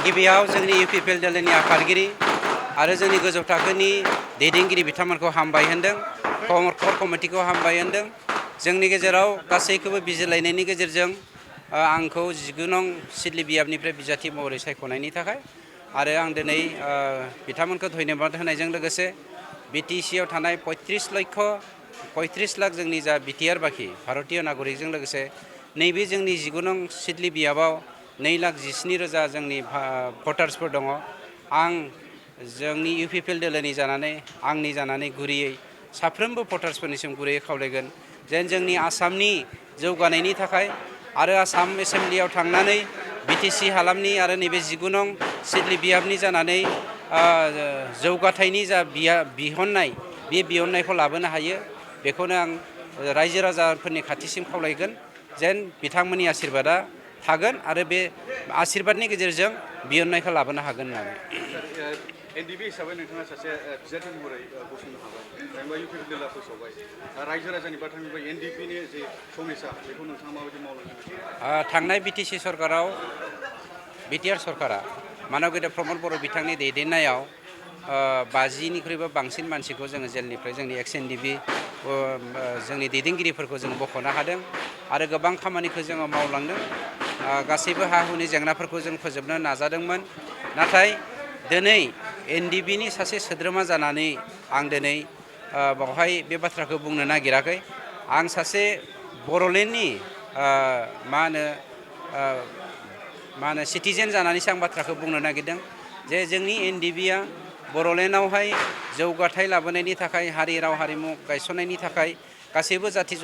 गिबियाव जोंनि इउपिपिएल दोलोनि आफादगिरि आरो जोंनि गोजौ थाखोनि दैदेनगिरि बिथांमोनखौ हामबाय होनदों, क'र कमिटिखौ हामबाय होनदों। जोंनि गेजेराव गासैखौबो बिजिरलायनायनि गेजेरजों आंखौ 19 नं सिदली बियाबनिफ्राय बिजाथि महरै सायख'नायनि थाखाय आरो आं दिनै बिथांमोनखौ धन्यबाद होनायजों लोगोसे बिटिसिआव थानाय 35 लाख जोंनि जा बिटिआर बाखि भारतीय नागरिकजों लोगोसे नैबे जोंनि 19 नं सिदली बियाबाव 2,17,000 जोंनि भटार्सफोर दङ। आं जोंनि इउपिपिएल दोलोनि जानानै आंनि जानानै गुरैयै साफ्रोमबो भटार्सफोरनिसिम गुरैयै खावलायगोन जेन जोंनि आसामनि जौगानायनि थाखाय आरो आसाम एसेम्ब्लियाव थांनानै बिटिसि हालामनि आरो नैबे 19 नं सिदली बियाबनि जानानै जौगाथायनि जा बिहननाय बे बिहननायखौ लाबोनो हायो बेखौनो आं रायजो राजाफोरनि खाथिसिम खावलायगोन जेन बिथांमोननि आशीर्बादा थागोन आरो बे आशीर्बादनि गेजेरजों बिहननायखौ लाबोनो हागोन होननानै। एनडिपि हिसाबै नोंथाङा सासे बिजाथि महरै गसंनो हाबाय, जेनेबा इउपिपिएल दोलोआ फोसावबाय, रायजो राजानि बाथ्रानिफ्राय एनडिपिनि जे समस्या बेखौ नोंथाङा माबायदि मावलांनो? थांनाय बिटिसि सरकाराव बिटिआर सरकारा मानब गेदेर प्रमद बर' बिथांनि दैदेननायाव 50निख्रुइबो बांसिन मानसिखौ जोङो जेलनिफ्राय जोंनि एक्स एनडिपि जोंनि दैदेनगिरिफोरखौ जों बख'नो हादों आरो गोबां खामानिखौ जोङो मावलांदों। गासैबो हा हुनि जेंनाफोरखौ जों फोजोबनो नाजादोंमोन, नाथाय दिनै एनडिपिनि सासे सोद्रोमा जानानै आं दिनै बावहाय बे बाथ्राखौ बुंनो नागिराखै। आं सासे बर'लेण्डनि मा होनो सिटिजेन जानानैसो आं बाथ्राखौ बुंनो नागिरदों जे जोंनि एनडिपिआ बर'लेण्डआवहाय जौगाथाय लाबोनायनि थाखाय, हारि राव हारिमु गायसननायनि थाखाय गासैबो जाथि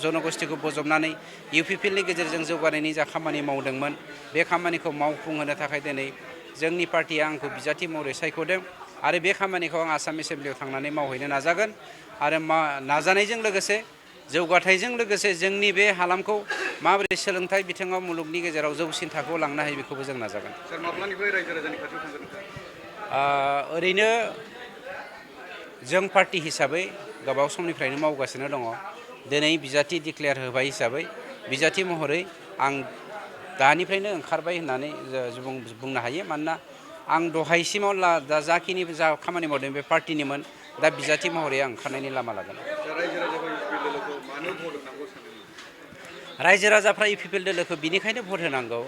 जनगोष्ठीखौ बजबनानै इउपिपिएलनि गेजेरजों जौगानायनि जा खामानि मावदोंमोन बे खामानिखौ मावफुंहोनो थाखाय दिनै जोंनि पार्टिया आंखौ बिजाथि महरै सायख'दों आरो बे खामानिखौ आं आसाम एसेम्ब्लियाव थांनानै मावहैनो नाजागोन आरो नाजानायजों लोगोसे जौगाथायजों लोगोसे जोंनि बे हालामखौ माबोरै सोलोंथाइ बिथिङाव मुलुगनि गेजेराव जौसिन थाखोआव लांनो हायो बेखौबो जों नाजागोन। सार, माब्लानिफ्राय रायजो राजानि खाथियाव थांगोन नोंथाङा? ओरैनो जों पार्टि हिसाबै गोबाव समनिफ्रायनो मावगासिनो दङ। दिनै बिजाथि डिक्लेयार होबाय हिसाबै बिजाथि महरै आं दानिफ्रायनो ओंखारबाय होननानै बुंनो हायो। मानोना आं दहायसिमाव दा जाखिनि खामानि मावदों बे पार्टिनिमोन, दा बिजाथि महरै आं ओंखारनायनि लामा लागोन। रायजो राजाफ्रा इउपिपिएल दोलोखौ बिनिखायनो भट होनांगौ।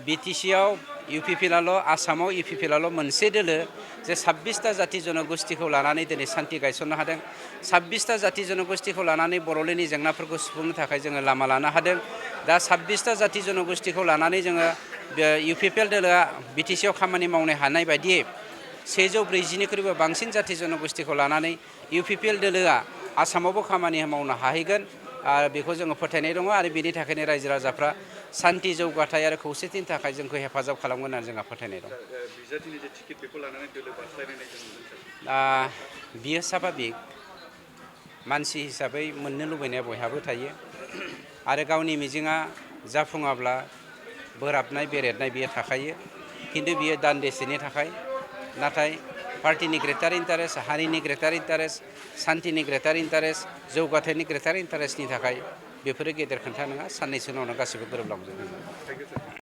बिटिसिआव इउपिपिएलआल', आसामाव इउपिपिएलआल' मोनसे दोलो जे 26टा जाथि जनगोष्ठीखौ लानानै दिनै सान्थि गायसननो हादों। 26टा जाथि जनगोष्ठीखौ लानानै बर'लेण्डनि जेंनाफोरखौ सुफुंनो थाखाय जोङो लामा लानो हादों। दा 26टा जाथि जनगोष्ठीखौ लानानै जोङो इउपिपिएल दोलोआ बिटिसिआव खामानि मावनो हानाय बायदियै 140निख्रुइबो बांसिन जाथि जनगोष्ठीखौ लानानै इउपिपिएल दोलोआ आसामावबो खामानि मावनो हाहैगोन बेखौ जोङो फोथायनाय दङ आरो बेनि थाखायनो रायजो राजाफ्रा सान्थि जौगाथाय आरो खौसेथिनि थाखाय जोंखौ हेफाजाब खालामगोन होननानै जोंहा फोथायनाय दं। बिजाथिनि जे टिकेट बेखौ लानानै दोलो बारस्लायनाय जों नुदों। बियो स्वाभाबिक, मानसि हिसाबै मोननो लुबैनाया बयहाबो थायो आरो गावनि मिजिङा जाफुङाब्ला बोराबनाय बेरेदनाय बियो थाखायो, खिन्थु बियो दान्दिसेनि थाखाय। नाथाय पार्टिनि ग्रेटार इन्टारेस्ट, हारिनि ग्रेटार इन्टारेस्ट, सान्थिनि ग्रेटार इन्टारेस्ट, जौगाथायनि ग्रेटार इन्टारेस्टनि थाखाय बेफोरो गेदेर खोथा नङा। साननैसो उनावनो गासैबो गोरोबलांजोबगोन।